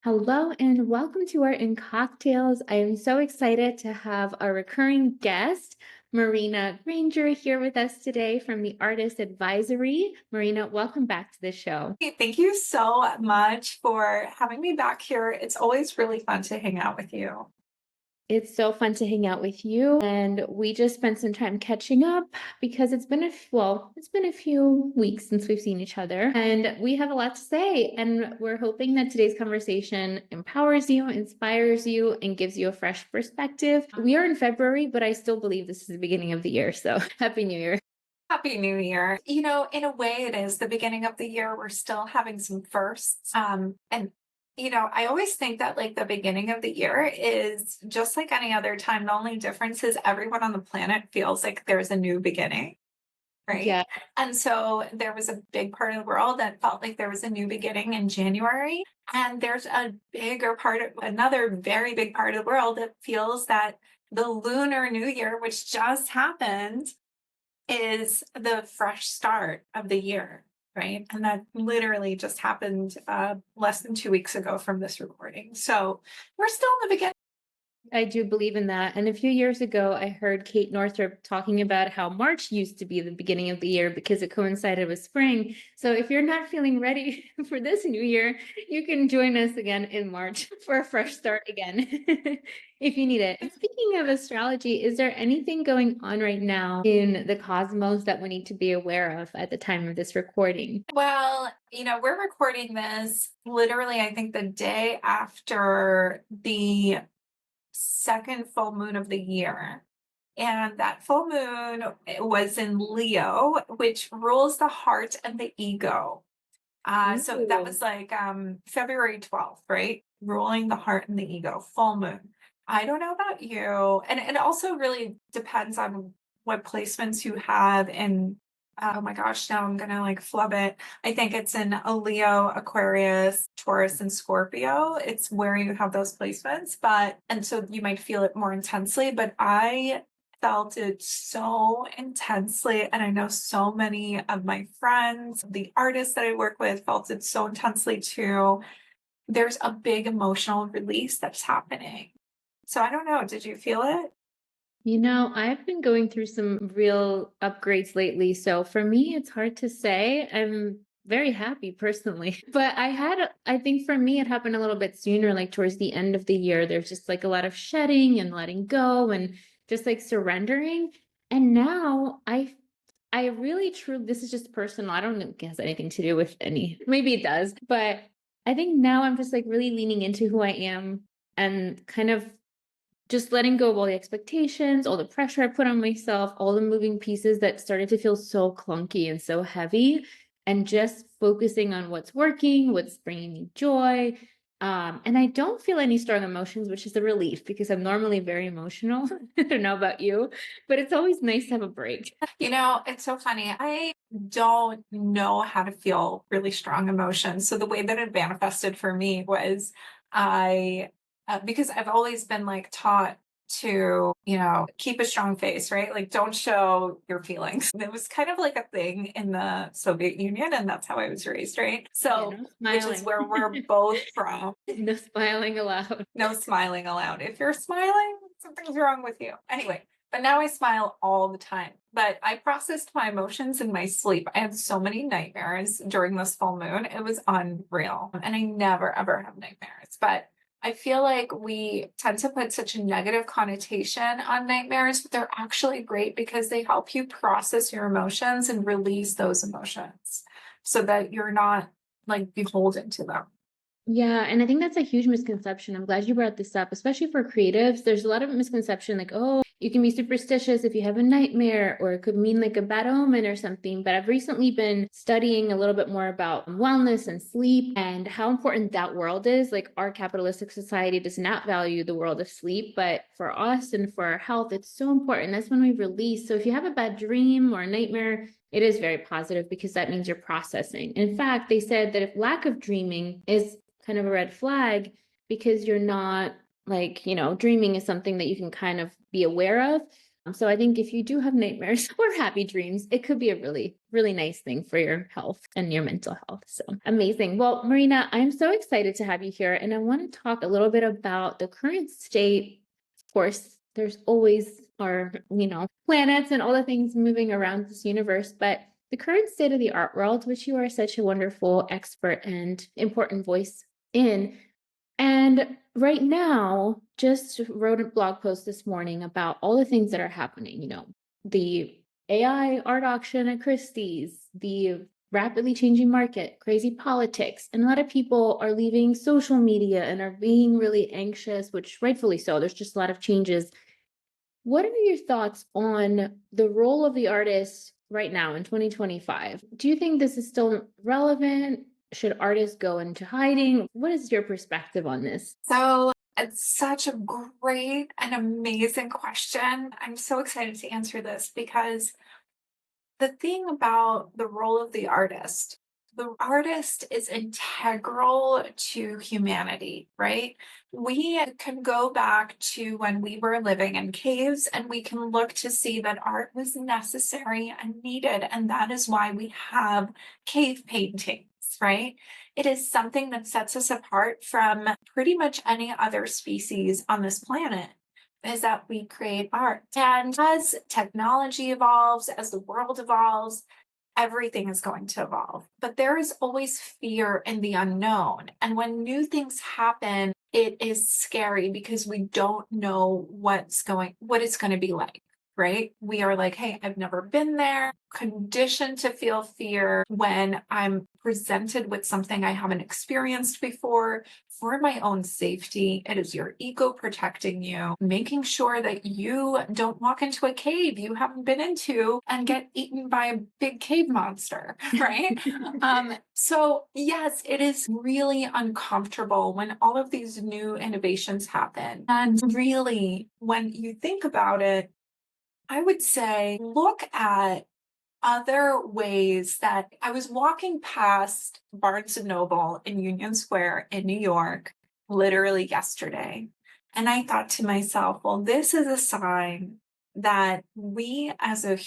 Hello and welcome to our In Cocktails. I am so excited to have our recurring guest, Marina Granger, here with us today from the Artist Advisory. Marina, welcome back to the show. Hey, thank you so much for having me back here. It's always really fun to hang out with you. It's so fun to hang out with you, and we just spent some time catching up because it's been a few weeks since we've seen each other, and we have a lot to say. And we're hoping that today's conversation empowers you, inspires you, and gives you a fresh perspective. We are in February, but I still believe this is the beginning of the year. So Happy New Year. Happy New Year. In a way, it is the beginning of the year. We're still having some firsts. I always think that like the beginning of the year is just like any other time. The only difference is everyone on the planet feels like there's a new beginning. Right. Yeah, And so there was a big part of the world that felt like there was a new beginning in January. And there's a bigger part of another very big part of the world that feels that the Lunar New Year, which just happened, is the fresh start of the year. Right. And that literally just happened less than 2 weeks ago from this recording. So we're still in the beginning. I do believe in that. And a few years ago, I heard Kate Northrup talking about how March used to be the beginning of the year because it coincided with spring. So if you're not feeling ready for this new year, you can join us again in March for a fresh start again if you need it. And speaking of astrology, is there anything going on right now in the cosmos that we need to be aware of at the time of this recording? Well, we're recording this literally, I think, the day after the second full moon of the year. And that full moon was in Leo, which rules the heart and the ego. So that Ooh. was like February 12th, right? Ruling the heart and the ego, full moon. I don't know about you. And it also really depends on what placements you have in, oh my gosh, now I'm gonna like flub it. I think it's in a Leo, Aquarius, Taurus, and Scorpio. It's where you have those placements, and so you might feel it more intensely, but I felt it so intensely. And I know so many of my friends, the artists that I work with, felt it so intensely too. There's a big emotional release that's happening. So I don't know, did you feel it? I've been going through some real upgrades lately. So for me, it's hard to say. I'm very happy personally. But I think for me, it happened a little bit sooner, like towards the end of the year. There's just like a lot of shedding and letting go and just like surrendering. And now I really truly, this is just personal. I don't think it has anything to do with maybe it does. But I think now I'm just like really leaning into who I am and kind of just letting go of all the expectations, all the pressure I put on myself, all the moving pieces that started to feel so clunky and so heavy, and just focusing on what's working, what's bringing me joy. And I don't feel any strong emotions, which is a relief because I'm normally very emotional. I don't know about you, but it's always nice to have a break. It's so funny. I don't know how to feel really strong emotions. So the way that it manifested for me was I, because I've always been like taught to, keep a strong face, right? Like don't show your feelings. It was kind of like a thing in the Soviet Union, and that's how I was raised, right? Yeah, So, no which is smiling. where we're both from. No smiling allowed. No smiling allowed. If you're smiling, something's wrong with you. Anyway, but now I smile all the time. But I processed my emotions in my sleep. I had so many nightmares during this full moon. It was unreal. And I never, ever have nightmares. But I feel like we tend to put such a negative connotation on nightmares, but they're actually great because they help you process your emotions and release those emotions so that you're not like beholden to them. Yeah, and I think that's a huge misconception. I'm glad you brought this up, especially for creatives. There's a lot of misconception like, oh, you can be superstitious if you have a nightmare, or it could mean like a bad omen or something. But I've recently been studying a little bit more about wellness and sleep and how important that world is. Like, our capitalistic society does not value the world of sleep, but for us and for our health, it's so important. That's when we release. So if you have a bad dream or a nightmare, it is very positive because that means you're processing. In fact, they said that if lack of dreaming is kind of a red flag because you're not, like, dreaming is something that you can kind of be aware of. So I think if you do have nightmares or happy dreams, it could be a really, really nice thing for your health and your mental health. So amazing. Well, Marina, I'm so excited to have you here. And I want to talk a little bit about the current state. Of course, there's always our, planets and all the things moving around this universe, but the current state of the art world, which you are such a wonderful expert and important voice in. And right now, just wrote a blog post this morning about all the things that are happening, the AI art auction at Christie's, the rapidly changing market, crazy politics. And a lot of people are leaving social media and are being really anxious, which rightfully so. There's just a lot of changes. What are your thoughts on the role of the artist right now in 2025? Do you think this is still relevant? Should artists go into hiding? What is your perspective on this? So it's such a great and amazing question. I'm so excited to answer this because the thing about the role of the artist is integral to humanity, right? We can go back to when we were living in caves and we can look to see that art was necessary and needed. And that is why we have cave paintings, right? It is something that sets us apart from pretty much any other species on this planet is that we create art. And as technology evolves, as the world evolves, everything is going to evolve. But there is always fear in the unknown. And when new things happen, it is scary because we don't know what it's going to be like. Right? We are like, hey, I've never been there, conditioned to feel fear when I'm presented with something I haven't experienced before. For my own safety, it is your ego protecting you, making sure that you don't walk into a cave you haven't been into and get eaten by a big cave monster, right? So yes, it is really uncomfortable when all of these new innovations happen. And really, when you think about it, I would say look at other ways that I was walking past Barnes and Noble in Union Square in New York literally yesterday. And I thought to myself, well, this is a sign that we as a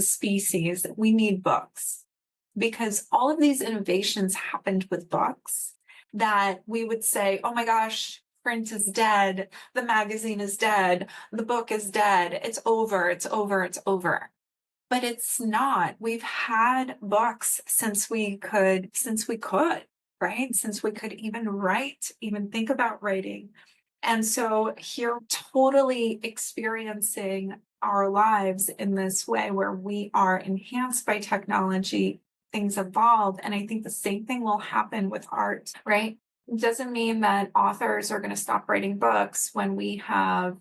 species, we need books because all of these innovations happened with books that we would say, oh my gosh, print is dead, the magazine is dead, the book is dead, it's over, it's over, it's over. But it's not. We've had books since we could, right? Since we could even write, even think about writing. And so here, totally experiencing our lives in this way where we are enhanced by technology, things evolve. And I think the same thing will happen with art, right? It doesn't mean that authors are going to stop writing books when we have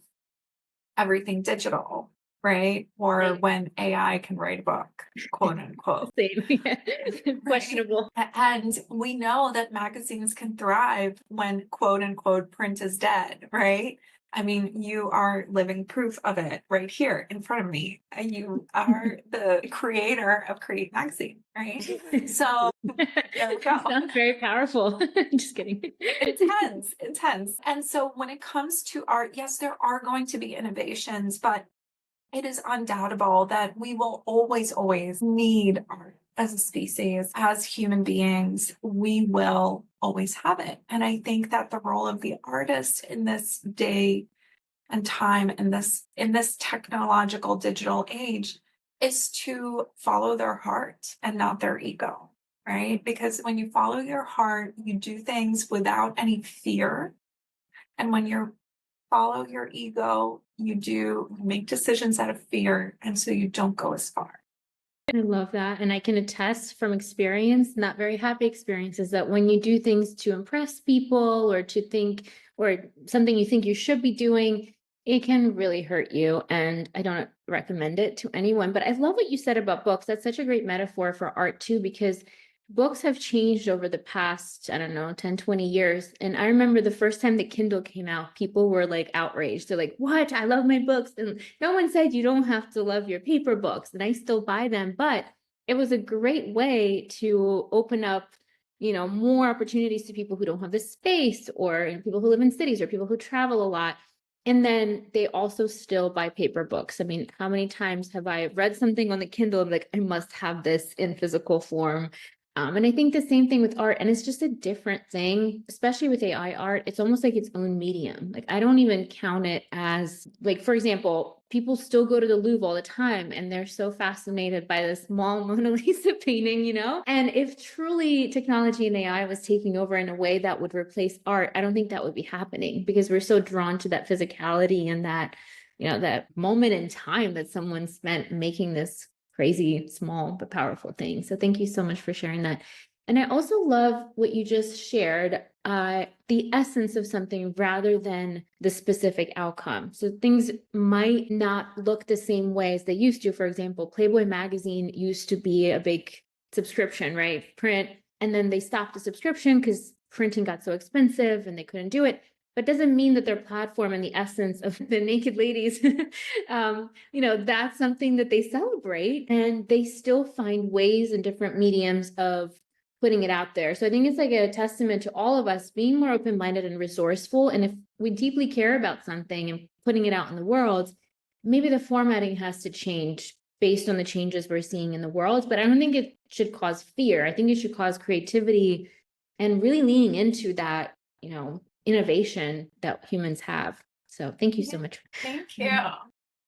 everything digital, right? Or Right. when AI can write a book, quote unquote. Same. Yeah. Right. Questionable. And we know that magazines can thrive when quote unquote print is dead, right? I mean, you are living proof of it right here in front of me. You are the creator of Create Magazine, right? So there we go. Sounds very powerful. Just kidding. Intense, intense. And so when it comes to art, yes, there are going to be innovations, but it is undoubtable that we will always, always need art as a species, as human beings. We will always have it. And I think that the role of the artist in this day and time in this technological digital age is to follow their heart and not their ego, right? Because when you follow your heart, you do things without any fear. And when you follow your ego, you make decisions out of fear. And so you don't go as far. I love that. And I can attest from experience, not very happy experiences, that when you do things to impress people or to think, or something you think you should be doing, it can really hurt you. And I don't recommend it to anyone. But I love what you said about books. That's such a great metaphor for art too, because books have changed over the past, I don't know, 10, 20 years. And I remember the first time the Kindle came out, people were like outraged. They're like, what? I love my books. And no one said you don't have to love your paper books. And I still buy them. But it was a great way to open up, more opportunities to people who don't have the space, or people who live in cities, or people who travel a lot. And then they also still buy paper books. I mean, how many times have I read something on the Kindle and like, I must have this in physical form? And I think the same thing with art, and it's just a different thing, especially with AI art. It's almost like its own medium. Like, I don't even count it as, like, for example, people still go to the Louvre all the time and they're so fascinated by this small Mona Lisa painting, you know? And if truly technology and AI was taking over in a way that would replace art, I don't think that would be happening because we're so drawn to that physicality and that, that moment in time that someone spent making this crazy, small, but powerful thing. So thank you so much for sharing that. And I also love what you just shared, the essence of something rather than the specific outcome. So things might not look the same way as they used to. For example, Playboy magazine used to be a big subscription, right? Print. And then they stopped the subscription because printing got so expensive and they couldn't do it. But doesn't mean that their platform and the essence of the naked ladies that's something that they celebrate, and they still find ways and different mediums of putting it out there. So I think it's like a testament to all of us being more open-minded and resourceful. And if we deeply care about something and putting it out in the world, maybe the formatting has to change based on the changes we're seeing in the world. But I don't think it should cause fear. I think it should cause creativity and really leaning into that, innovation that humans have. So thank you so Yeah, much. thank you.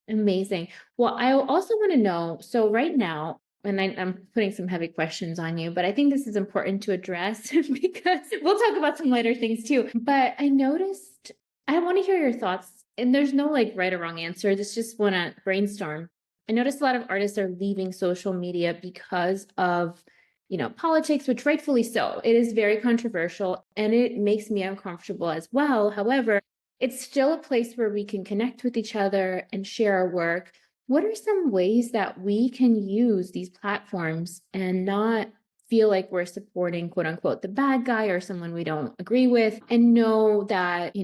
Amazing. Well, I also want to know, so right now, and I'm putting some heavy questions on you, but I think this is important to address because we'll talk about some lighter things too. But I noticed, I want to hear your thoughts, and there's no like right or wrong answer. This just want to brainstorm. I noticed a lot of artists are leaving social media because of, politics, which rightfully so. It is very controversial and it makes me uncomfortable as well. However, it's still a place where we can connect with each other and share our work. What are some ways that we can use these platforms and not feel like we're supporting, quote unquote, the bad guy or someone we don't agree with, and know that,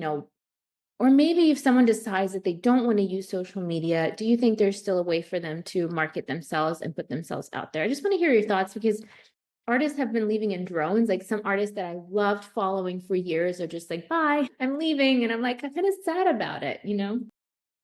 or maybe if someone decides that they don't want to use social media, do you think there's still a way for them to market themselves and put themselves out there? I just want to hear your thoughts because artists have been leaving in drones. Like some artists that I loved following for years are just like, bye, I'm leaving. And I'm like, I'm kind of sad about it?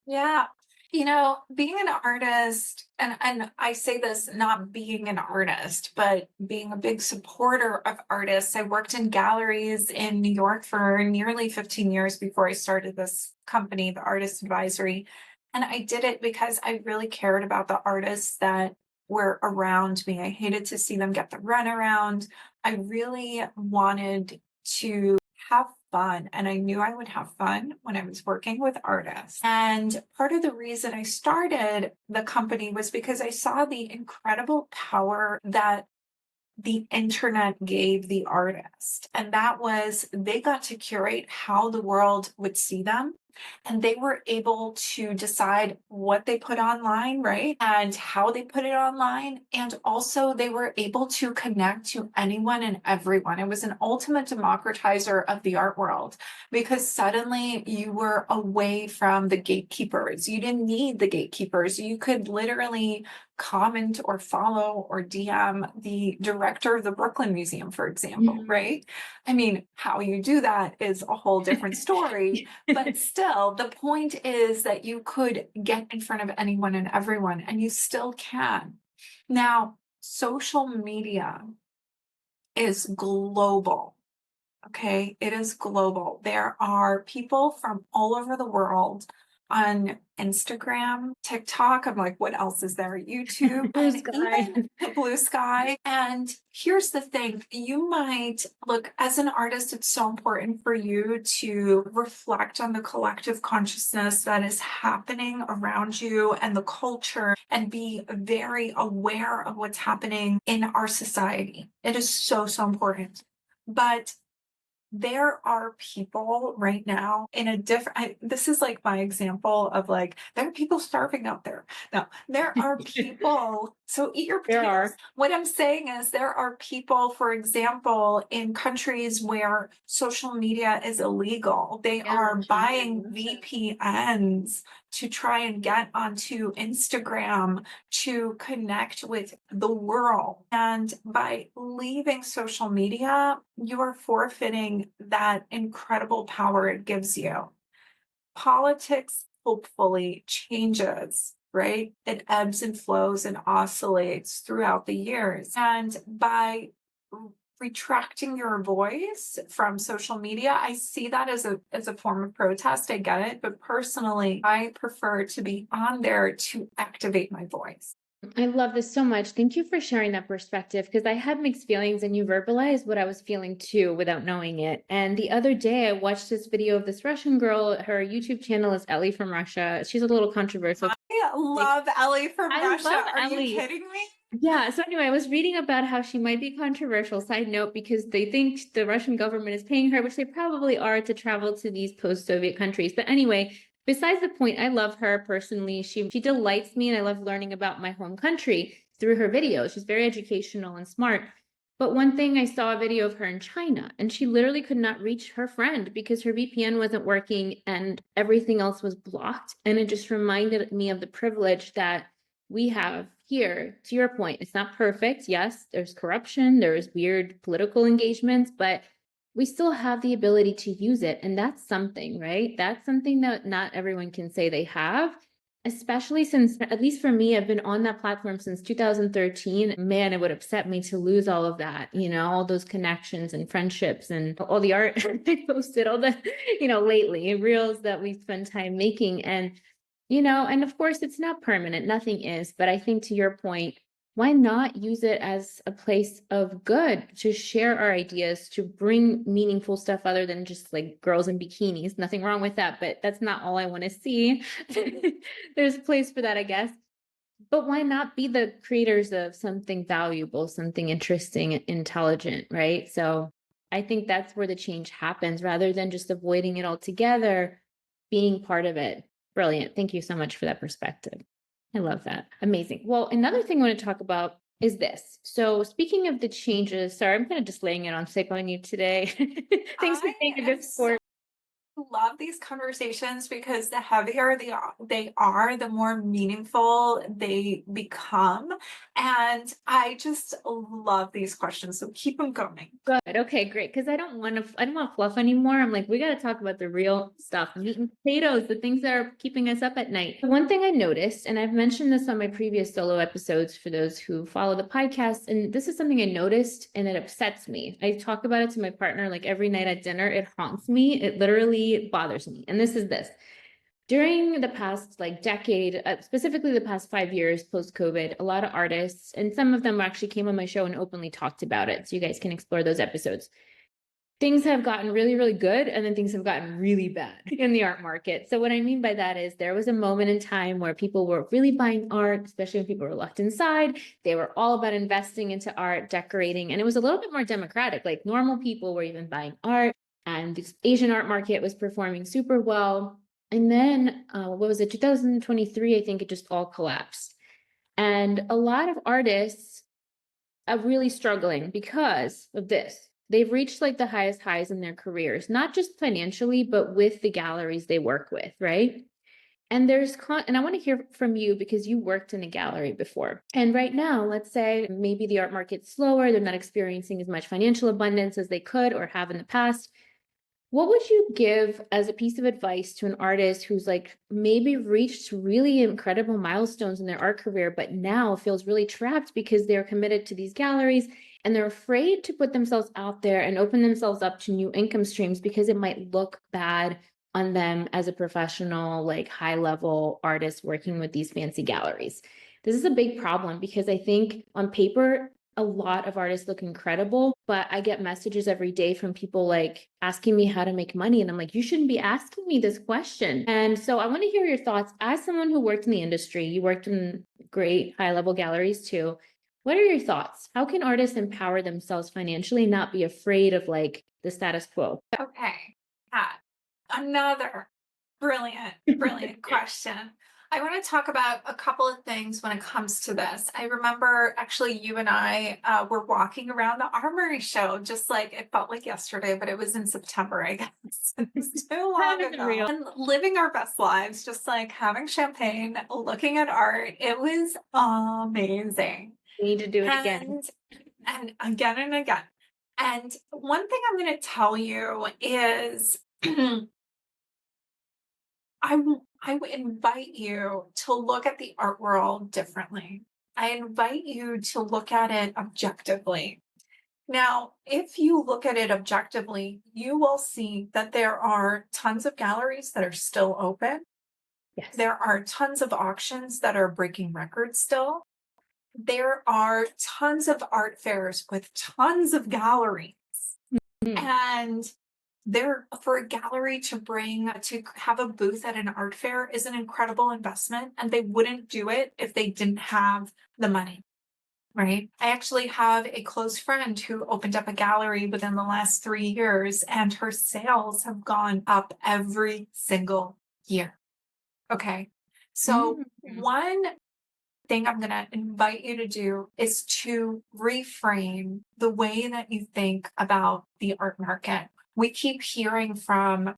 Yeah. Being an artist, and I say this not being an artist, but being a big supporter of artists. I worked in galleries in New York for nearly 15 years before I started this company, the Artist Advisory. And I did it because I really cared about the artists that were around me. I hated to see them get the runaround. I really wanted to have fun, and I knew I would have fun when I was working with artists. And part of the reason I started the company was because I saw the incredible power that the internet gave the artist. And that was they got to curate how the world would see them. And they were able to decide what they put online, right? And how they put it online. And also, they were able to connect to anyone and everyone. It was an ultimate democratizer of the art world because suddenly you were away from the gatekeepers. You didn't need the gatekeepers. You could literally comment or follow or DM the director of the Brooklyn Museum, for example, Mm. right? I mean, how you do that is a whole different story, but still, the point is that you could get in front of anyone and everyone, and you still can. Now, social media is global. Okay, it is global. There are people from all over the world on Instagram, TikTok. I'm like, what else is there? YouTube, Blue and sky. even Blue Sky. And here's the thing, you might look as an artist, it's so important for you to reflect on the collective consciousness that is happening around you and the culture and be very aware of what's happening in our society. It is so, so important. But there are people right now in a different this is like my example of like there are people starving out there. Now, there are people, so eat your There potatoes. are. What I'm saying is there are people, for example, in countries where social media is illegal. They Yeah, are China, buying Russia. VPNs to try and get onto Instagram to connect with the world. And by leaving social media, you are forfeiting that incredible power it gives you. politics hopefully changes, right? It ebbs and flows and oscillates throughout the years. And by r- retracting your voice from social media, I see that as a form of protest. I get it, but personally, I prefer to be on there to activate my voice. I love this so much. Thank you for sharing that perspective because I had mixed feelings and you verbalized what I was feeling too without knowing it. And the other day I watched this video of this Russian girl. Her YouTube channel is Ellie from Russia. She's a little controversial. I Like, love Ellie from I love Russia. Are you Ellie. kidding me? Yeah. So anyway, I was reading about how she might be controversial. Side note, because they think the Russian government is paying her, which they probably are, to travel to these post-Soviet countries. But anyway, besides the point, I love her personally. She delights me, and I love learning about my home country through her videos. She's very educational and smart. But one thing, I saw a video of her in China, and she literally could not reach her friend because her VPN wasn't working and everything else was blocked. And it just reminded me of the privilege that we have here. To your point, it's not perfect. Yes, there's corruption, there's weird political engagements, but we still have the ability to use it. And that's something, right? That's something that not everyone can say they have, especially since, at least for me, I've been on that platform since 2013. Man, it would upset me to lose all of that, all those connections and friendships and all the art I posted, all the, lately reels that we spend time making. And of course, it's not permanent, nothing is. But I think to your point, why not use it as a place of good to share our ideas, to bring meaningful stuff other than just like girls in bikinis? Nothing wrong with that, but that's not all I want to see. There's a place for that, I guess. But why not be the creators of something valuable, something interesting, intelligent, right? So I think that's where the change happens rather than just avoiding it altogether, being part of it. Brilliant. Thank you so much for that perspective. I love that. Amazing. Well, another thing I want to talk about is this. So, speaking of the changes, sorry, I'm kind of just laying it on thick on you today. Thanks for I being a am good so sport. love these conversations because the heavier they are, the more meaningful they become. And I just love these questions. So keep them going. Good. Okay, great. Because I don't want fluff anymore. I'm like, we got to talk about the real stuff, meat and potatoes, the things that are keeping us up at night. One thing I noticed, and I've mentioned this on my previous solo episodes for those who follow the podcast, and this is something I noticed and it upsets me. I talk about it to my partner like every night at dinner. It haunts me. It literally bothers me. And this is this. During the past like decade, specifically the past 5 years post COVID, a lot of artists, and some of them actually came on my show and openly talked about it. So you guys can explore those episodes. Things have gotten really, really good, and then things have gotten really bad in the art market. So what I mean by that is there was a moment in time where people were really buying art, especially when people were locked inside. They were all about investing into art, decorating, and it was a little bit more democratic. Like normal people were even buying art, and the Asian art market was performing super well. And then, what was it, 2023, I think it just all collapsed. And a lot of artists are really struggling because of this. They've reached like the highest highs in their careers, not just financially, but with the galleries they work with, right? And I want to hear from you because you worked in a gallery before. And right now, let's say maybe the art market's slower, they're not experiencing as much financial abundance as they could or have in the past. What would you give as a piece of advice to an artist who's like maybe reached really incredible milestones in their art career, but now feels really trapped because they're committed to these galleries and they're afraid to put themselves out there and open themselves up to new income streams because it might look bad on them as a professional, like high level artist working with these fancy galleries? This is a big problem because I think on paper, a lot of artists look incredible, but I get messages every day from people like asking me how to make money. And I'm like, you shouldn't be asking me this question. And so I want to hear your thoughts as someone who worked in the industry. You worked in great high level galleries too. What are your thoughts? How can artists empower themselves financially, not be afraid of like the status quo? Okay. Kat, another brilliant, brilliant question. I want to talk about a couple of things when it comes to this. I remember actually you and I were walking around the Armory show, just like it felt like yesterday, but it was in September, I guess. It's too long That is ago. real. And living our best lives, just like having champagne, looking at art. It was amazing. We need to do it again. And again and again. And one thing I'm going to tell you is I would invite you to look at the art world differently. I invite you to look at it objectively. Now, if you look at it objectively, you will see that there are tons of galleries that are still open. Yes. There are tons of auctions that are breaking records still. There are tons of art fairs with tons of galleries. Mhm. And there, for a gallery to have a booth at an art fair is an incredible investment, and they wouldn't do it if they didn't have the money. Right. I actually have a close friend who opened up a gallery within the last 3 years, and her sales have gone up every single year. Okay. So, Mhm. one thing I'm going to invite you to do is to reframe the way that you think about the art market. We keep hearing from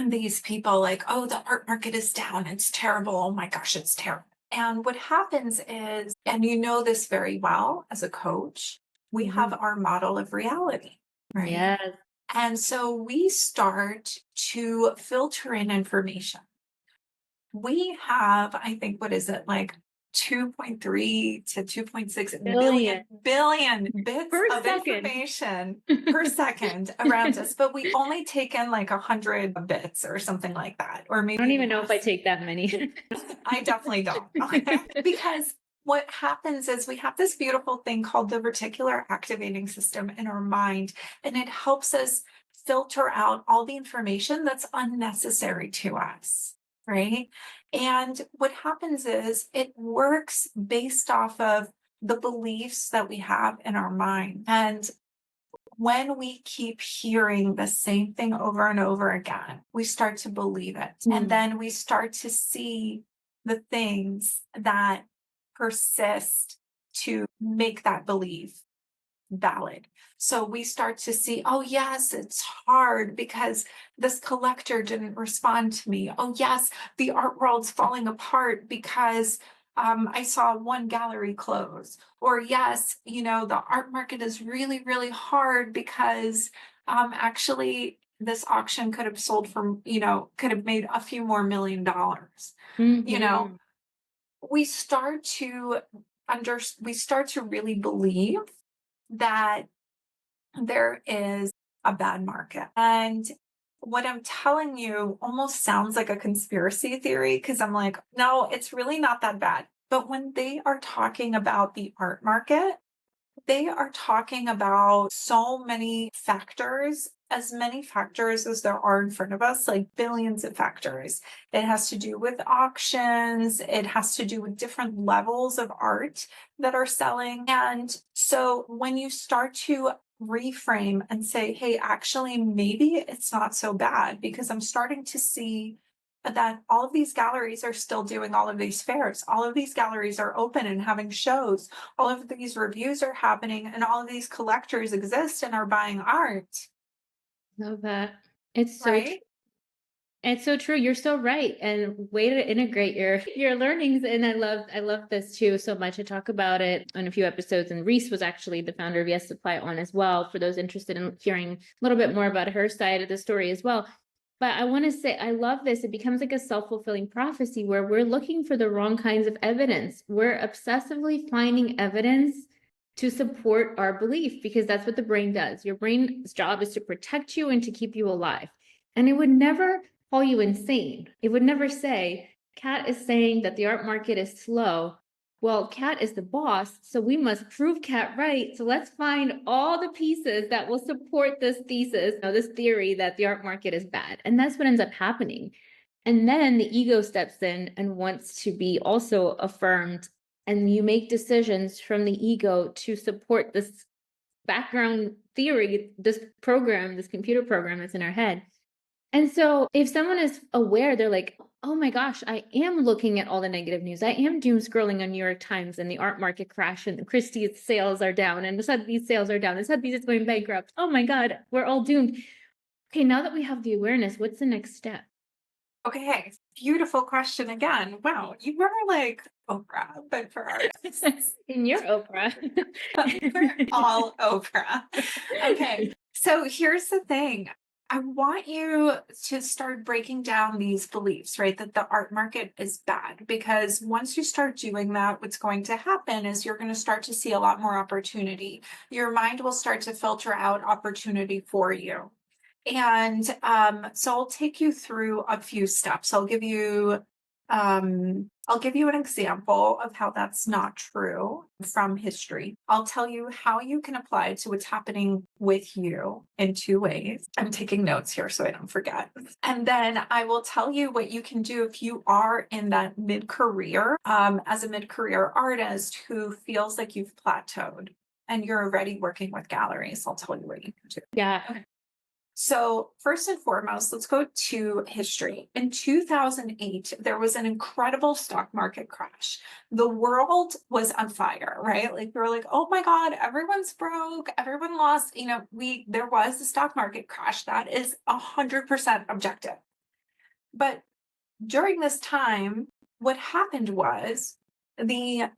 these people like, oh, the art market is down. It's terrible. Oh my gosh, it's terrible. And what happens is, and you know this very well as a coach, we have Mhm. our model of reality, right? Yes. And so we start to filter in information. We have, I think, what is it, like 2.3 to 2.6 Billion billion bits per of second. information per I second around us, but we only take in like 100 bits or something like that, or don't maybe even know if I less. take that many. I definitely don't. Okay. Because what happens is we have this beautiful thing called the reticular activating system in our mind, and it helps us filter out all the information that's unnecessary to us. Right. And what happens is it works based off of the beliefs that we have in our mind. And when we keep hearing the same thing over and over again, we start to believe it. And Mm. then we start to see the things that persist to make that belief valid. So we start to see, oh, yes, it's hard because this collector didn't respond to me. Oh, yes, the art world's falling apart because I saw one gallery close. Or, yes, the art market is really, really hard because actually this auction could have sold for, could have made a few more $1 million. You know, Mhm. we start to we start to really believe that there is a bad market. And what I'm telling you almost sounds like a conspiracy theory because I'm like, no, it's really not that bad. But when they are talking about the art market, they are talking about so many factors, as many factors as there are in front of us, like billions of factors. It has to do with auctions, it has to do with different levels of art that are selling. And so when you start to reframe and say, hey, actually, maybe it's not so bad because I'm starting to see that all of these galleries are still doing all of these fairs. All of these galleries are open and having shows. All of these reviews are happening, and all of these collectors exist and are buying art, Love that. It's so true. right? It's so true. You're so right. And way to integrate your learnings. And I love this too so much. I talk about it in a few episodes. And Reese was actually the founder of Yes Supply on as well, for those interested in hearing a little bit more about her side of the story as well. But I want to say I love this. It becomes like a self-fulfilling prophecy where we're looking for the wrong kinds of evidence. We're obsessively finding evidence to support our belief because that's what the brain does. Your brain's job is to protect you and to keep you alive. And it would never call you insane. It would never say, Kat is saying that the art market is slow. Well, Kat is the boss, so we must prove Kat right. So let's find all the pieces that will support this thesis, this theory that the art market is bad. And that's what ends up happening. And then the ego steps in and wants to be also affirmed. And you make decisions from the ego to support this background theory, this program, this computer program that's in our head. And so if someone is aware, they're like, oh my gosh, I am looking at all the negative news. I am doom scrolling on New York Times and the art market crash and Christie's sales are down and Sotheby's sales are down and Sotheby's is going bankrupt. Oh my God, we're all doomed. Okay, now that we have the awareness, what's the next step? Okay, beautiful question again. Wow, you were like Oprah, but for artists. In your Oprah. We're all Oprah. Okay, so here's the thing. I want you to start breaking down these beliefs, right? That the art market is bad. Because once you start doing that, what's going to happen is you're going to start to see a lot more opportunity. Your mind will start to filter out opportunity for you. And so I'll take you through a few steps. I'll give you an example of how that's not true from history. I'll tell you how you can apply it to what's happening with you in two ways. I'm taking notes here so I don't forget. And then I will tell you what you can do if you are in that mid-career, as a mid-career artist who feels like you've plateaued and you're already working with galleries. I'll tell you what you can do. Yeah. So, first and foremost, let's go to history. In 2008, there was an incredible stock market crash. The world was on fire, right? Like we were like, "Oh my god, everyone's broke, everyone lost." There was a stock market crash. That is 100% objective. But during this time, what happened was the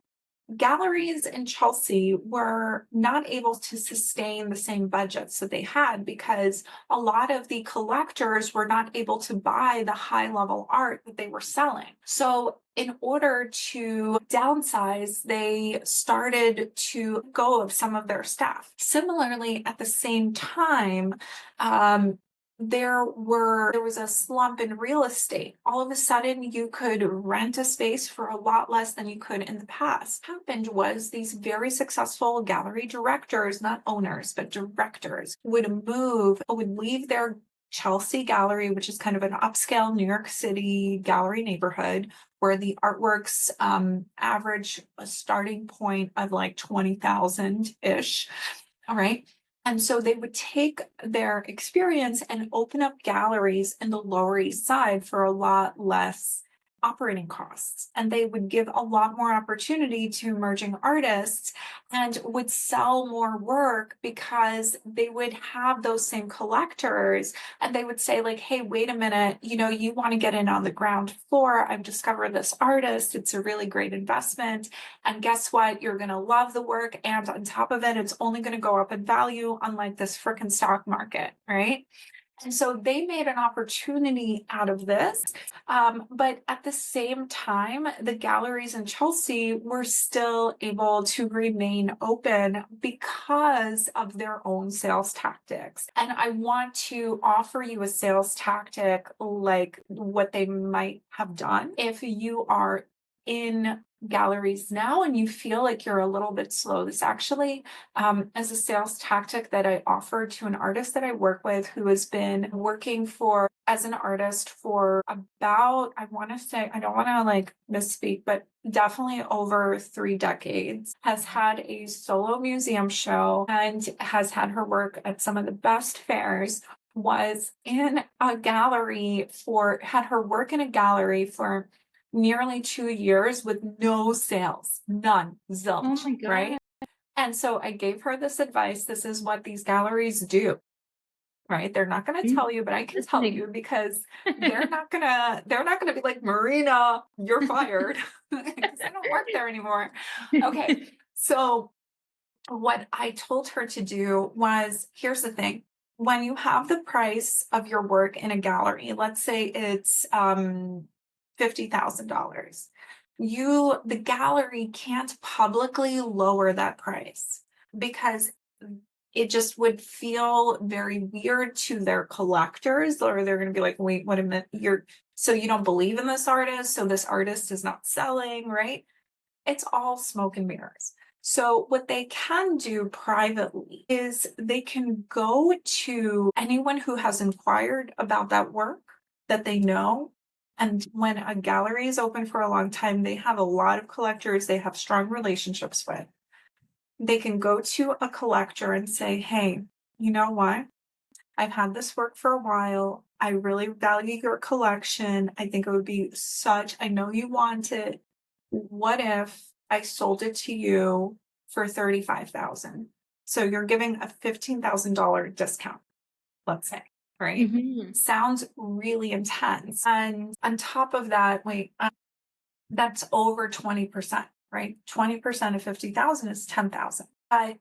galleries in Chelsea were not able to sustain the same budgets that they had because a lot of the collectors were not able to buy the high level art that they were selling. So, in order to downsize, they started to go of some of their staff. Similarly, at the same time, um, there was a slump in real estate. All of a sudden you could rent a space for a lot less than you could in the past. What happened was these very successful gallery directors, not owners but directors, would leave their Chelsea gallery, which is kind of an upscale New York City gallery neighborhood where the artworks average a starting point of like 20,000 ish. All right. And so they would take their experience and open up galleries in the Lower East Side for a lot less operating costs. And they would give a lot more opportunity to emerging artists and would sell more work because they would have those same collectors and they would say, like, hey, wait a minute, you want to get in on the ground floor. I've discovered this artist. It's a really great investment. And guess what? You're going to love the work. And on top of it, it's only going to go up in value, unlike this freaking stock market, right? And so they made an opportunity out of this. But at the same time, the galleries in Chelsea were still able to remain open because of their own sales tactics. And I want to offer you a sales tactic like what they might have done if you are in galleries now and you feel like you're a little bit slow. This actually as a sales tactic that I offer to an artist that I work with who has been working for as an artist for about, I want to say, I don't want to like misspeak, but definitely over 3 decades, has had a solo museum show and has had her work at some of the best fairs, was in a gallery had her work in a gallery for nearly 2 years with no sales, none, Oh zilch, my god. right? And so I gave her this advice. This is what these galleries do, right? They're not going to Mm, tell you, but I can tell listening. you because they're not going to be like, Marina, you're fired because I don't work there anymore. Okay. So what I told her to do was, here's the thing. When you have the price of your work in a gallery, let's say it's $50,000, the gallery can't publicly lower that price because it just would feel very weird to their collectors, or they're going to be like, wait, what a minute, so you don't believe in this artist, so this artist is not selling, right? It's all smoke and mirrors. So what they can do privately is they can go to anyone who has inquired about that work that they know. And when a gallery is open for a long time, they have a lot of collectors they have strong relationships with. They can go to a collector and say, hey, you know what? I've had this work for a while. I really value your collection. I think it would be I know you want it. What if I sold it to you for 35,000? So you're giving a $15,000 discount, let's say, right? Mhm. Sounds really intense. And on top of that, that's over 20%, right? 20% of 50,000 is 10,000. But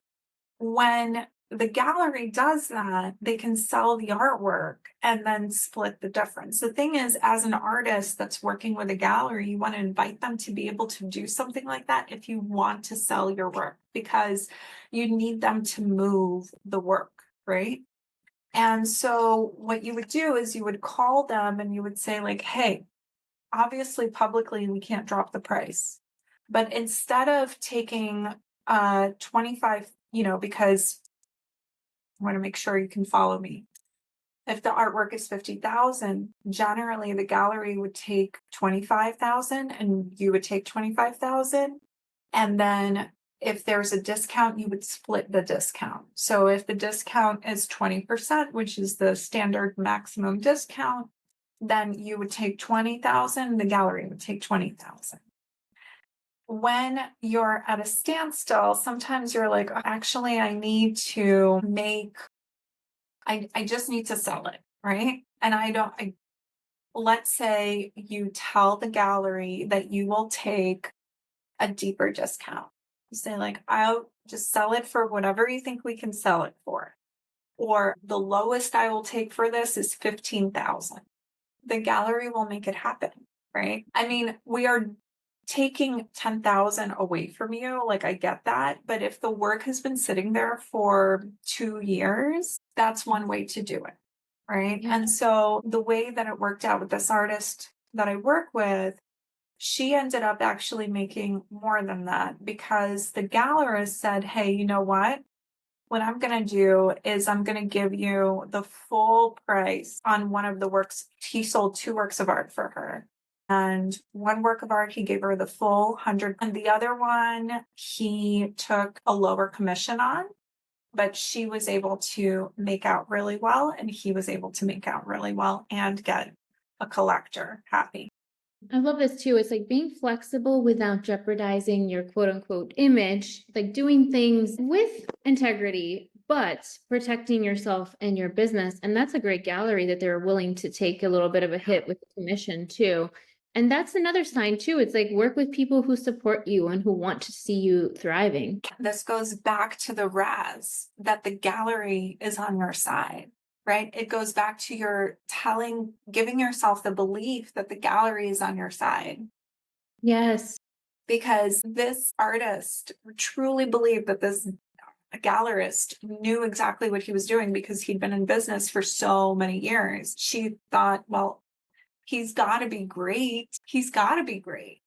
when the gallery does that, they can sell the artwork and then split the difference. The thing is, as an artist that's working with a gallery, you want to invite them to be able to do something like that if you want to sell your work, because you need them to move the work, right? And so what you would do is you would call them and you would say, like, hey, obviously publicly we can't drop the price. But instead of taking 25, because I want to make sure you can follow me. If the artwork is 50,000, generally the gallery would take 25,000 and you would take 25,000. And then if there's a discount, you would split the discount. So if the discount is 20%, which is the standard maximum discount, then you would take 20,000, the gallery would take 20,000. When you're at a standstill, sometimes you're like, actually, I just need to sell it, right? And let's say you tell the gallery that you will take a deeper discount. You say, like, I'll just sell it for whatever you think we can sell it for. Or the lowest I will take for this is 15,000. The gallery will make it happen, right? I mean, we are taking 10,000 away from you. Like, I get that. But if the work has been sitting there for 2 years, that's one way to do it, right? Yeah. And so the way that it worked out with this artist that I work with, she ended up actually making more than that, because the gallerist said, hey, you know what? What I'm going to do is I'm going to give you the full price on one of the works. He sold 2 works of art for her. And one work of art, he gave her the full 100. And the other one, he took a lower commission on, but she was able to make out really well. And he was able to make out really well and get a collector happy. I love this too. It's like being flexible without jeopardizing your quote unquote image, like doing things with integrity, but protecting yourself and your business. And that's a great gallery that they're willing to take a little bit of a hit with the commission too. And that's another sign too. It's like work with people who support you and who want to see you thriving. This goes back to the RAS, that the gallery is on your side, right? It goes back to giving yourself the belief that the gallery is on your side. Yes. Because this artist truly believed that this gallerist knew exactly what he was doing, because he'd been in business for so many years. She thought, well, he's got to be great. He's got to be great.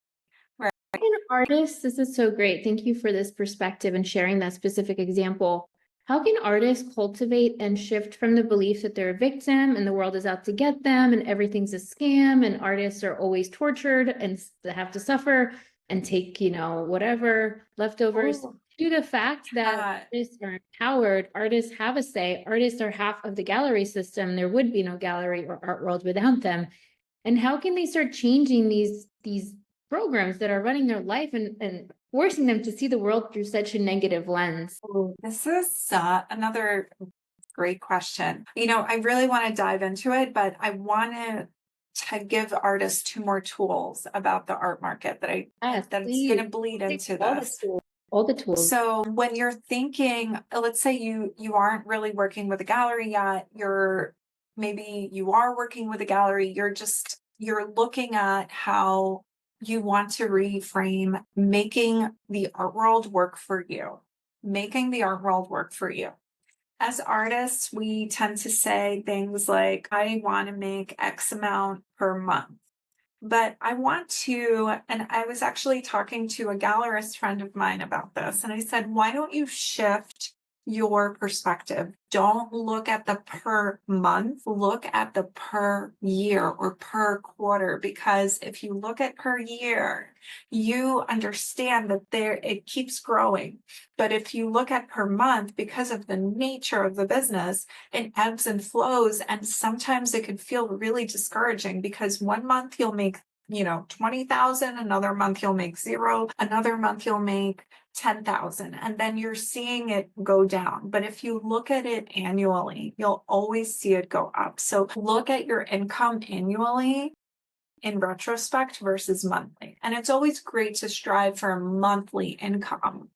An artist, this is so great. Thank you for this perspective and sharing that specific example. How can artists cultivate and shift from the belief that they're a victim and the world is out to get them and everything's a scam and artists are always tortured and they have to suffer and take, whatever leftovers, Ooh, to the fact that artists are empowered, artists have a say, artists are half of the gallery system. There would be no gallery or art world without them. And how can they start changing these programs that are running their life and forcing them to see the world through such a negative lens? this is another great question. I really want to dive into it, but I want to give artists 2 more tools about the art market Yes, that's please. going to bleed into All the this. tools. All the tools. So when you're thinking, let's say you aren't really working with a gallery yet, maybe you are working with a gallery, you're looking at how you want to reframe making the art world work for you. Making the art world work for you. As artists, we tend to say things like, I want to make X amount per month. But and I was actually talking to a gallerist friend of mine about this, and I said, why don't you shift your perspective? Don't look at the per month, look at the per year or per quarter, because if you look at per year, you understand that it keeps growing. But if you look at per month, because of the nature of the business, it ebbs and flows. And sometimes it can feel really discouraging, because one month you'll make 20,000, another month you'll make 0, another month you'll make 10,000, and then you're seeing it go down. But if you look at it annually, you'll always see it go up. So look at your income annually in retrospect versus monthly. And it's always great to strive for a monthly income,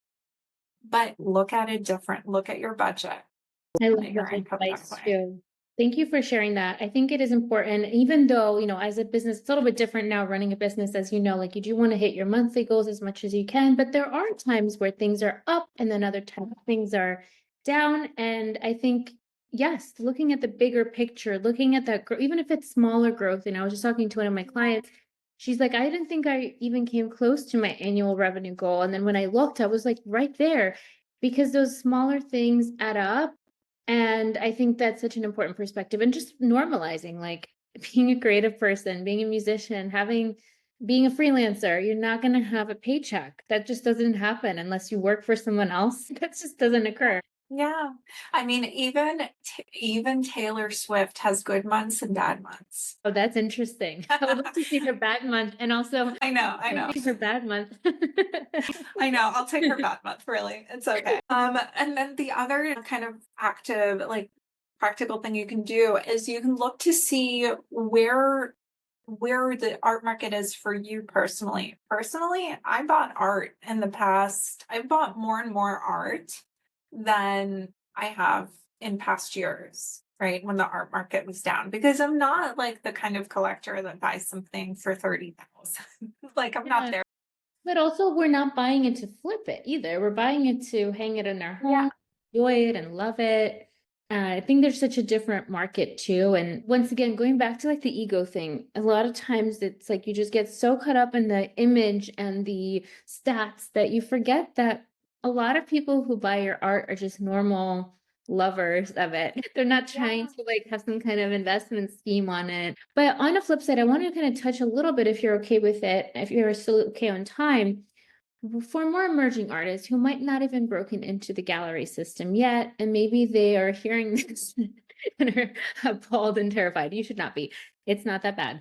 but look at it different. Look at your budget. I love your that income that advice way. too. Thank you for sharing that. I think it is important, even though, as a business, it's a little bit different now running a business, as you know, like you do want to hit your monthly goals as much as you can, but there are times where things are up and then other times things are down. And I think, yes, looking at the bigger picture, looking at that, even if it's smaller growth, I was just talking to one of my Yeah. clients. She's like, I didn't think I even came close to my annual revenue goal. And then when I looked, I was like right there because those smaller things add up, and I think that's such an important perspective, and just normalizing, like, being a creative person, being a musician, being a freelancer, you're not going to have a paycheck. That just doesn't happen unless you work for someone else. That just doesn't occur. Yeah. I mean, even Taylor Swift has good months and bad months. Oh, that's interesting. I would love to see her bad month, and also I know. her bad month. I know. I'll take her bad month, really. It's okay. And then the other kind of active, like practical thing you can do is you can look to see where the art market is for you personally. Personally, I bought art in the past. I've bought more and more art than I have in past years, right? When the art market was down, because I'm not like the kind of collector that buys something for 30,000. Like I'm not Yeah. there. But also, we're not buying it to flip it either. We're buying it to hang it in our Yeah. home, enjoy it, and love it. I think there's such a different market too. And once again, going back to like the ego thing, a lot of times it's like you just get so caught up in the image and the stats that you forget that a lot of people who buy your art are just normal lovers of it. They're not trying Yeah. to like have some kind of investment scheme on it. But on a flip side, I want to kind of touch a little bit, if you're okay with it, if you're still okay on time, for more emerging artists who might not have been broken into the gallery system yet, and maybe they are hearing this and are appalled and terrified. You should not be. It's not that bad.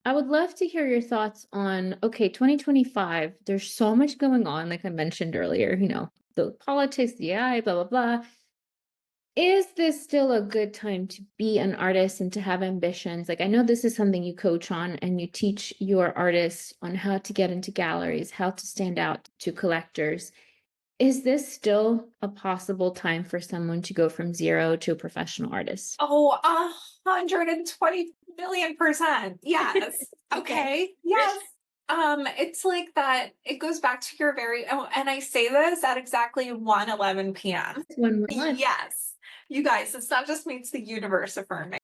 I would love to hear your thoughts on, okay, 2025, there's so much going on, like I mentioned earlier, the politics, the AI, blah, blah, blah. Is this still a good time to be an artist and to have ambitions? Like, I know this is something you coach on and you teach your artists on how to get into galleries, how to stand out to collectors. Is this still a possible time for someone to go from zero to a professional artist? Oh, 120 million%. Yes. Okay. Okay. Yes. It's like that. It goes back to your very, oh, and I say this at exactly 1:11 p.m. One more month. Yes. You guys, it's not just me, it's the universe affirming.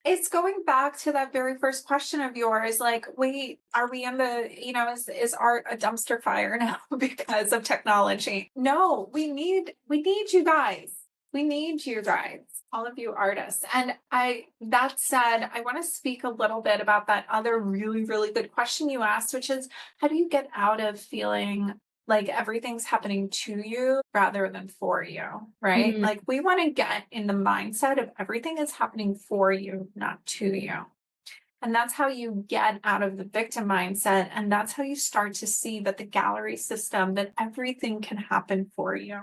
It's going back to that very first question of yours, like, wait, are we in is art a dumpster fire now because of technology? No, we need you guys. We need you guys, all of you artists. And that said, I want to speak a little bit about that other really, really good question you asked, which is how do you get out of feeling like everything's happening to you rather than for you, right? Mhm. Like we want to get in the mindset of everything is happening for you, not to you. And that's how you get out of the victim mindset. And that's how you start to see that the gallery system, that everything can happen for you.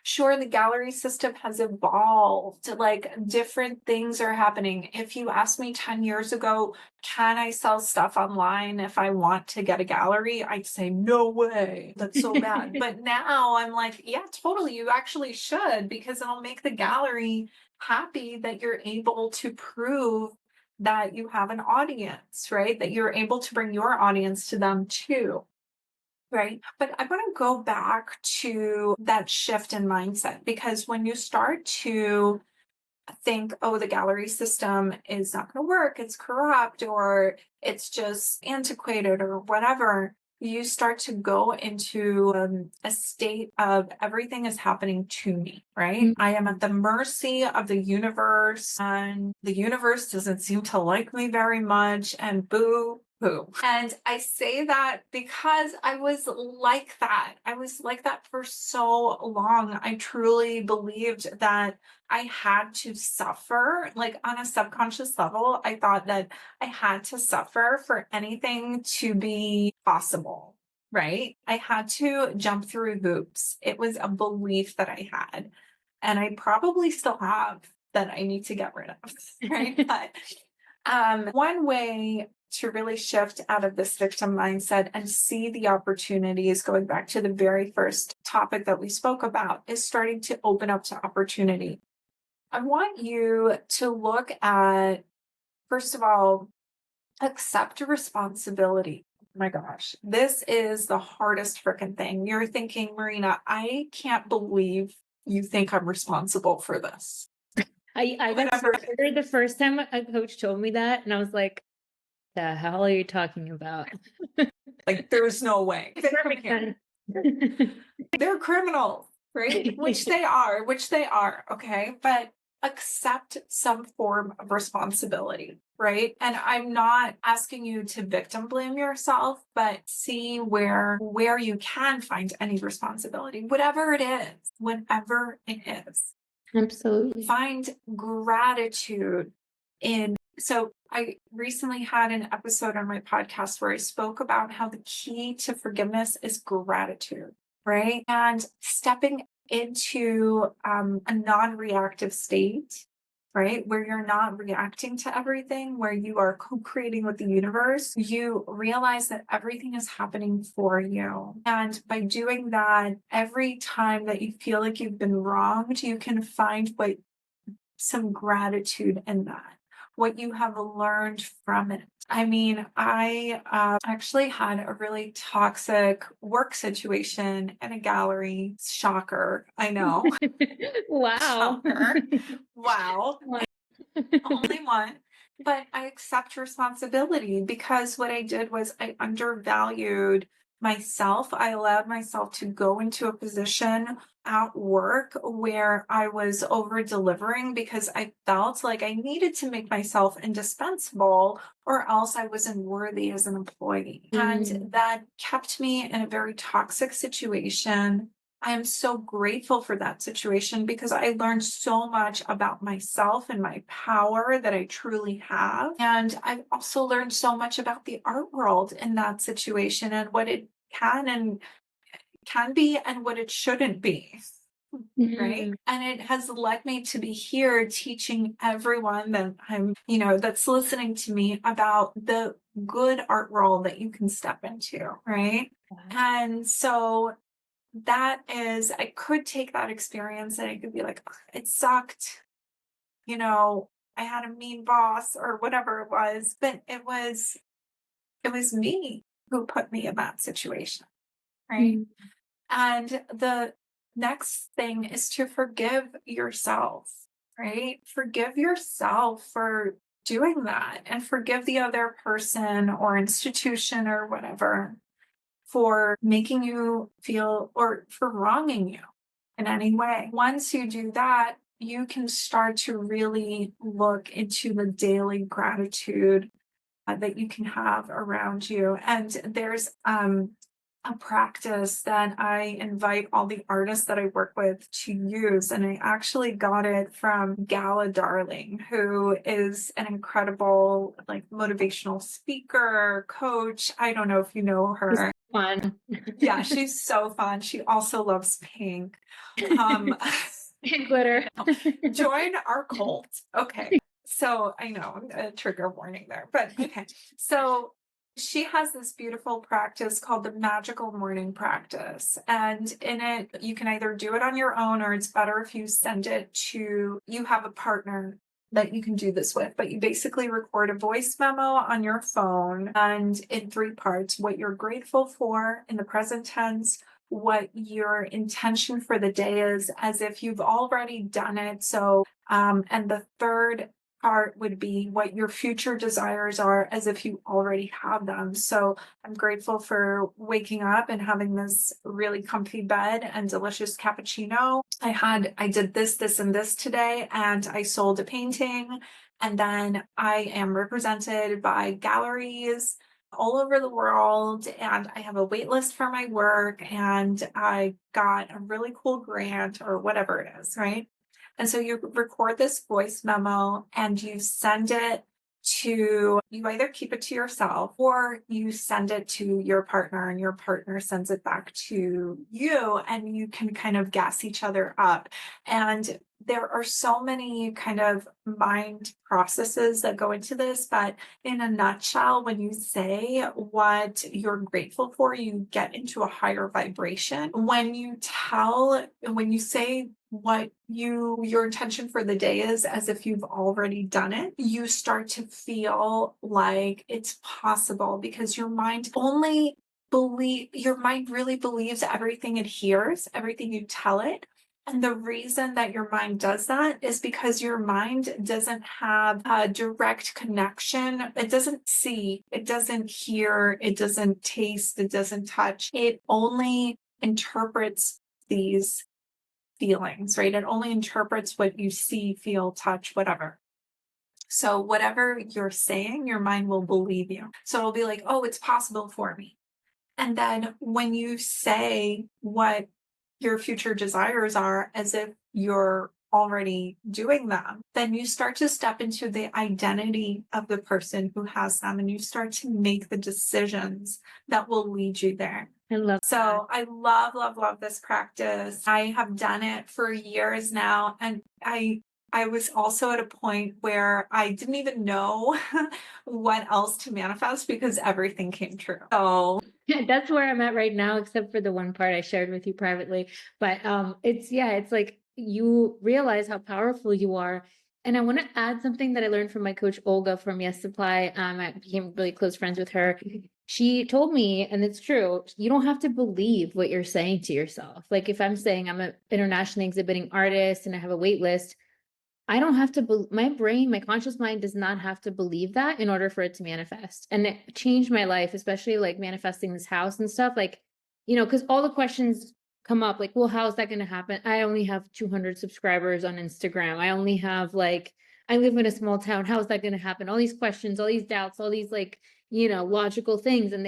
Sure, the gallery system has evolved, like different things are happening. If you asked me 10 years ago, can I sell stuff online if I want to get a gallery? I'd say, no way. That's so bad. But now I'm like, yeah, totally. You actually should because it'll make the gallery happy that you're able to prove that you have an audience, right? That you're able to bring your audience to them too. Right. But I want to go back to that shift in mindset because when you start to think, oh, the gallery system is not going to work, it's corrupt, or it's just antiquated, or whatever, you start to go into a state of everything is happening to me, right? I am at the mercy of the universe, and the universe doesn't seem to like me very much, and boo. Boo. And I say that because I was like that. I was like that for so long. I truly believed that I had to suffer, like on a subconscious level. I thought that I had to suffer for anything to be possible, right? I had to jump through hoops. It was a belief that I had, and I probably still have that I need to get rid of, right? But One way to really shift out of this victim mindset and see the opportunities, going back to the very first topic that we spoke about, is starting to open up to opportunity. I want you to look at, first of all, accept responsibility. Oh my gosh, this is the hardest freaking thing. You're thinking, Marina, I can't believe you think I'm responsible for this. I got so Whatever. triggered the first time a coach told me that, and I was like, "The hell are you talking about?" Like, there's no way. Get from Perfect here. sense. They're criminals, right? Which they are, okay? But accept some form of responsibility, right? And I'm not asking you to victim blame yourself, but see where you can find any responsibility, whatever it is. Absolutely. Find gratitude in. So I recently had an episode on my podcast where I spoke about how the key to forgiveness is gratitude, right? And stepping into a non-reactive state, right? Where you're not reacting to everything, where you are co-creating with the universe, you realize that everything is happening for you. And by doing that, every time that you feel like you've been wronged, you can find some gratitude in that, what you have learned from it. I mean, I actually had a really toxic work situation in a gallery. Shocker. I know. Wow. Shocker. Wow. Wow. Only one. But I accept responsibility because what I did was I undervalued myself. I allowed myself to go into a position at work where I was over delivering because I felt like I needed to make myself indispensable or else I wasn't worthy as an employee. And Mm. that kept me in a very toxic situation. I am so grateful for that situation because I learned so much about myself and my power that I truly have. And I've also learned so much about the art world in that situation and what it can be and what it shouldn't be. Right. Mm. And it has led me to be here teaching everyone that that's listening to me about the good art world that you can step into. Right. Wow. And so that is, I could take that experience and I could be like, "Ugh, it sucked. You know, I had a mean boss or whatever it was, but it was me who put me in that situation." Right. Mm. And the next thing is to forgive yourself, right? Forgive yourself for doing that and forgive the other person or institution or whatever for making you feel or for wronging you in any way. Once you do that, you can start to really look into the daily gratitude that you can have around you. And there's a practice that I invite all the artists that I work with to use. And I actually got it from Gala Darling, who is an incredible, like, motivational speaker, coach. I don't know if you know It's her. fun. Yeah, she's so fun. She also loves pink. Um, And glitter. join our cult. Okay. So I know a trigger warning there, but okay. So she has this beautiful practice called the magical morning practice. And in it, you can either do it on your own or it's better if you send it to, you have a partner that you can do this with, but you basically record a voice memo on your phone and in three parts: what you're grateful for in the present tense, what your intention for the day is as if you've already done it. So, and the third part would be what your future desires are as if you already have them. So I'm grateful for waking up and having this really comfy bed and delicious cappuccino. I did this, and this today, and I sold a painting. And then I am represented by galleries all over the world, and I have a wait list for my work, and I got a really cool grant or whatever it is, right? And so you record this voice memo and you send it you either keep it to yourself or you send it to your partner and your partner sends it back to you and you can kind of gas each other up. And there are so many kind of mind processes that go into this, but in a nutshell, when you say what you're grateful for, you get into a higher vibration. When you say what your intention for the day is as if you've already done it, you start to feel like it's possible because your mind really believes everything it hears, everything you tell it. And the reason that your mind does that is because your mind doesn't have a direct connection. It doesn't see, it doesn't hear, it doesn't taste, it doesn't touch. It only interprets these feelings, right? It only interprets what you see, feel, touch, whatever. So whatever you're saying, your mind will believe you. So it'll be like, oh, it's possible for me. And then when you say what your future desires are as if you're already doing them, then you start to step into the identity of the person who has them and you start to make the decisions that will lead you there. I love that. So I love, love, love this practice. I have done it for years now. And I was also at a point where I didn't even know what else to manifest because everything came true. So That's where I'm at right now, except for the one part I shared with you privately. But it's yeah, it's like you realize how powerful you are. And I want to add something that I learned from my coach Olga from Yes Supply. I became really close friends with her. She told me, and it's true, you don't have to believe what you're saying to yourself. Like if I'm saying I'm an internationally exhibiting artist and I have a wait list, I don't have to my brain, my conscious mind does not have to believe that in order for it to manifest. And it changed my life, especially like manifesting this house and stuff. Like, because all the questions come up like, well, how's that going to happen? I only have 200 subscribers on Instagram. I only have like, I live in a small town. How is that going to happen? All these questions, all these doubts, all these like, logical things. And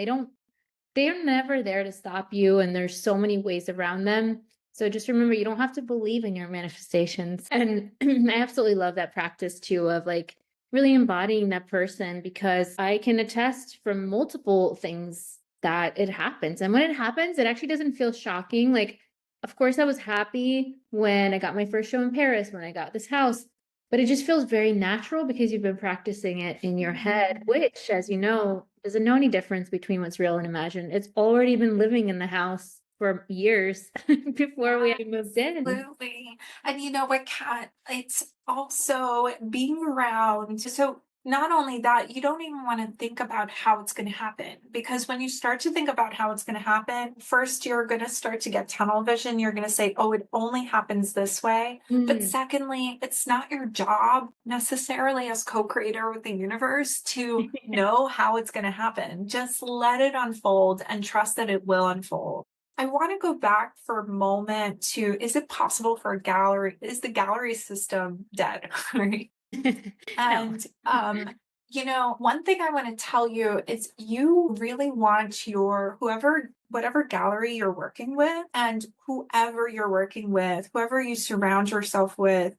they're never there to stop you. And there's so many ways around them. So just remember, you don't have to believe in your manifestations. And I absolutely love that practice too of like really embodying that person because I can attest from multiple things that it happens. And when it happens, it actually doesn't feel shocking. Like, of course, I was happy when I got my first show in Paris, when I got this house, but it just feels very natural because you've been practicing it in your head, which, as you know, doesn't know any difference between what's real and imagined. It's already been living in the house for years before we yeah, had moved in. absolutely. And you know what, Kat? It's also being around. So not only that, you don't even want to think about how it's going to happen because when you start to think about how it's going to happen, first you're going to start to get tunnel vision. You're going to say, oh, it only happens this way. But Mm. secondly, it's not your job necessarily as co-creator with the universe to know how it's going to happen. Just let it unfold and trust that it will unfold. I want to go back for a moment to, is it possible for a gallery? Is the gallery system dead? Right. No. And, one thing I want to tell you is you really want whatever gallery you're working with and whoever you're working with, whoever you surround yourself with,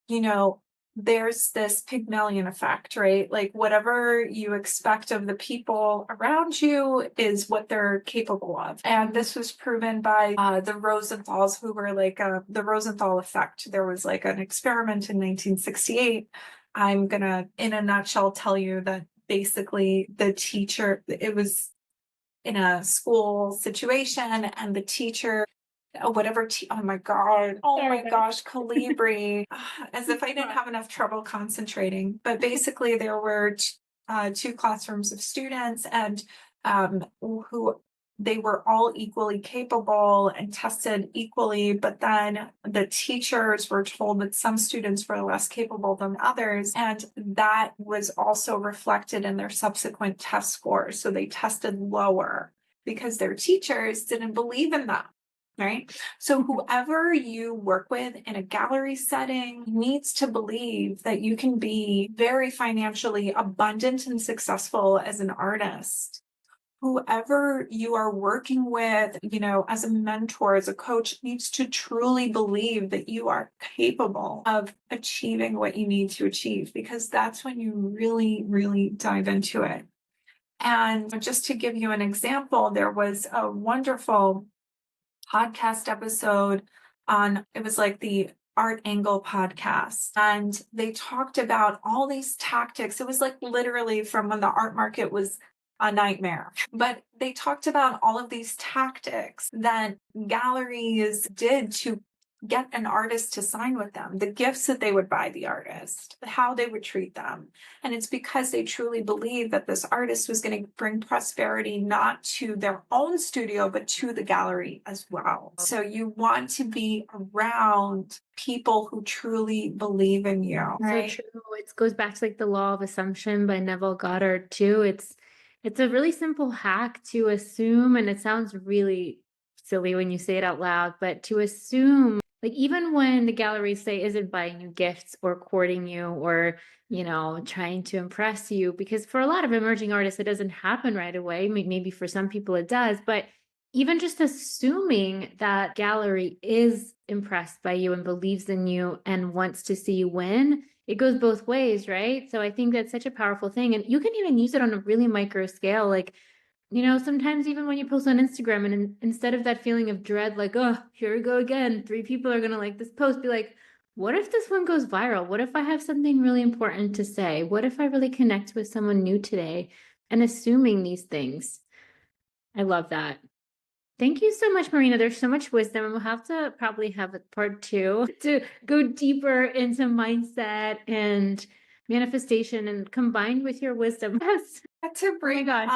you know, there's this Pygmalion effect, right? Like whatever you expect of the people around you is what they're capable of. And this was proven by the Rosenthals, who were like the Rosenthal effect. There was like an experiment in 1968. I'm gonna, in a nutshell, tell you that basically it was in a school situation and the teacher oh my god, oh Sorry, my guys. gosh, Calibri, as if I didn't have enough trouble concentrating. But basically there were two classrooms of students and who they were all equally capable and tested equally, but then the teachers were told that some students were less capable than others, and that was also reflected in their subsequent test scores. So they tested lower because their teachers didn't believe in them. Right. So whoever you work with in a gallery setting needs to believe that you can be very financially abundant and successful as an artist whoever you are working with, as a mentor, as a coach, needs to truly believe that you are capable of achieving what you need to achieve, because that's when you really, really dive into it. And just to give you an example, there was a wonderful podcast episode on, it was like the Art Angle podcast. And they talked about all these tactics. It was like literally from when the art market was a nightmare. But they talked about all of these tactics that galleries did to get an artist to sign with them, the gifts that they would buy the artist, how they would treat them. And it's because they truly believed that this artist was going to bring prosperity not to their own studio, but to the gallery as well. So you want to be around people who truly believe in you, So right? true. It goes back to like the law of assumption by Neville Goddard too. It's a really simple hack to assume, and it sounds really silly when you say it out loud, but to assume, like even when the galleries say isn't buying you gifts or courting you or, trying to impress you, because for a lot of emerging artists, it doesn't happen right away. Maybe for some people it does, but even just assuming that gallery is impressed by you and believes in you and wants to see you win, it goes both ways, right? So I think that's such a powerful thing. And you can even use it on a really micro scale. Like, sometimes even when you post on Instagram and instead of that feeling of dread, like, oh, here we go again, 3 people are going to like this post, be like, what if this one goes viral? What if I have something really important to say? What if I really connect with someone new today? And assuming these things. I love that. Thank you so much, Marina. There's so much wisdom, and we'll have to probably have a part two to go deeper into mindset and manifestation and combined with your wisdom. Yes. Had to Oh my bring gosh.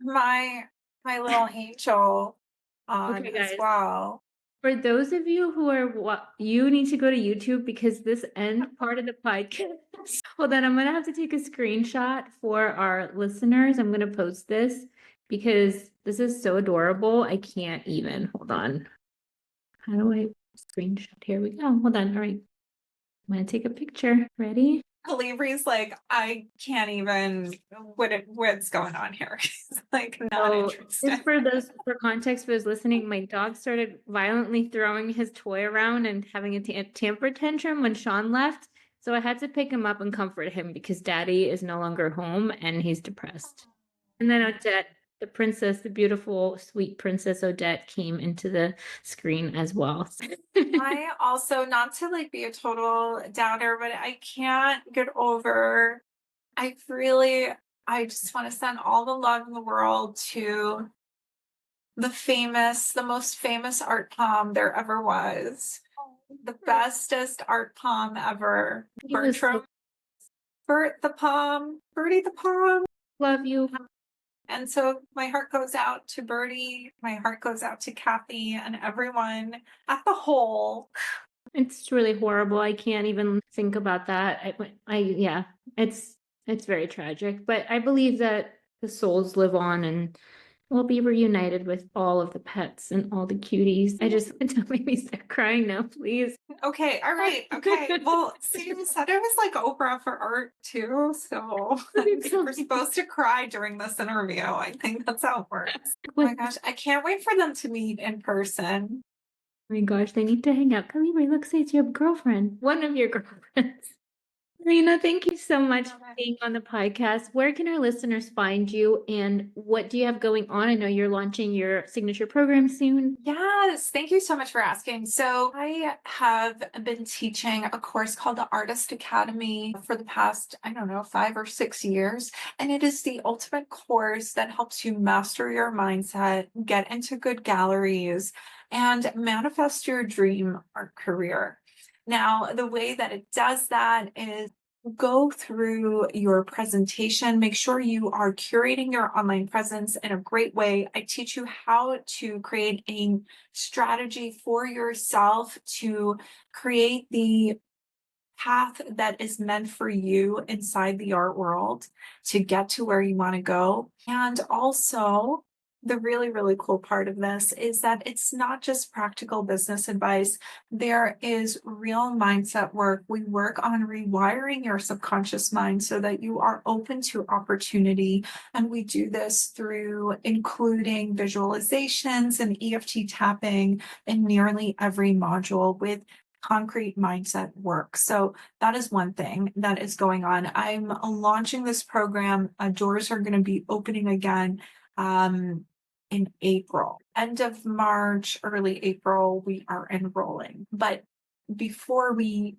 my little angel on Okay, as guys. well. For those of you who are you need to go to YouTube because this end part of the podcast. Hold on, I'm gonna have to take a screenshot for our listeners. I'm gonna post this because this is so adorable. I can't even. Hold on. How do I screenshot? Here we go. Hold on. All right. I'm gonna take a picture. Ready? Calibre's like, I can't even, what's going on here? He's like, not So interested. just for those for context for those listening, my dog started violently throwing his toy around and having a temper tantrum when Sean left. So I had to pick him up and comfort him because Daddy is no longer home and he's depressed. And then Odette, the princess, the beautiful, sweet Princess Odette, came into the screen as well. I also, not to like be a total downer, but I can't get over, I really, I just want to send all the love in the world to the most famous art palm there ever was. The bestest art palm ever. He was so Bertie the palm. love you. And so my heart goes out to Bertie. My heart goes out to Kathy and everyone at the whole. It's really horrible. I can't even think about that. Yeah, it's very tragic, but I believe that the souls live on and we'll be reunited with all of the pets and all the cuties. Don't make me start crying now, please. Okay, all right, okay. Well, see, you said it was like Oprah for art too, so we're supposed to cry during this interview. I think that's how it works. Oh my gosh, I can't wait for them to meet in person. Oh my gosh, they need to hang out. Calibri, look, say it's your girlfriend. One of your girlfriends. Marina, thank you so much for being on the podcast. Where can our listeners find you and what do you have going on? I know you're launching your signature program soon. Yes, thank you so much for asking. So I have been teaching a course called the Artist Academy for the past, I don't know, 5 or 6 years. And it is the ultimate course that helps you master your mindset, get into good galleries, and manifest your dream art career. Now, the way that it does that is go through your presentation. Make sure you are curating your online presence in a great way. I teach you how to create a strategy for yourself to create the path that is meant for you inside the art world to get to where you want to go. And also, the really, really cool part of this is that it's not just practical business advice. There is real mindset work. We work on rewiring your subconscious mind so that you are open to opportunity. And we do this through including visualizations and EFT tapping in nearly every module with concrete mindset work. So that is one thing that is going on. I'm launching this program. Doors are going to be opening again. In April. End of March, early April, we are enrolling. But before you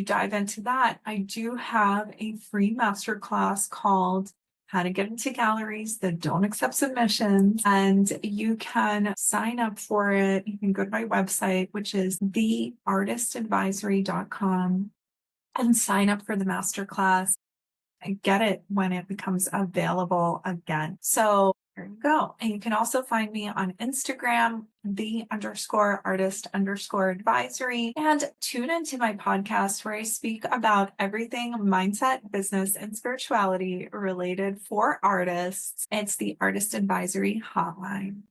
dive into that, I do have a free masterclass called How to Get into Galleries That Don't Accept Submissions. And you can sign up for it. You can go to my website, which is theartistadvisory.com, and sign up for the masterclass and get it when it becomes available again. So there you go. And you can also find me on Instagram, the_artist_advisory, and tune into my podcast where I speak about everything mindset, business, and spirituality related for artists. It's the Artist Advisory Hotline.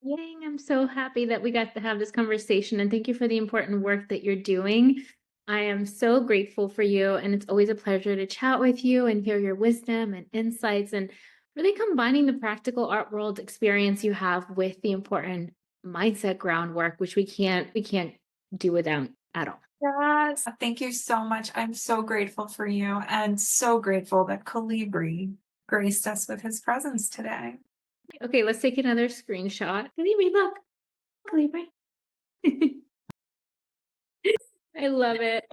Yay, I'm so happy that we got to have this conversation, and thank you for the important work that you're doing. I am so grateful for you, and it's always a pleasure to chat with you and hear your wisdom and insights, and really combining the practical art world experience you have with the important mindset groundwork, which we can't do without at all. Yes. Thank you so much. I'm so grateful for you and so grateful that Calibri graced us with his presence today. Okay, let's take another screenshot. Calibri, look, Calibri. I love it.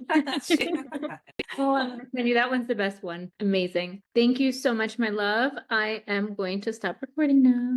Oh, I'm gonna send you that one's the best one. Amazing. Thank you so much, my love. I am going to stop recording now.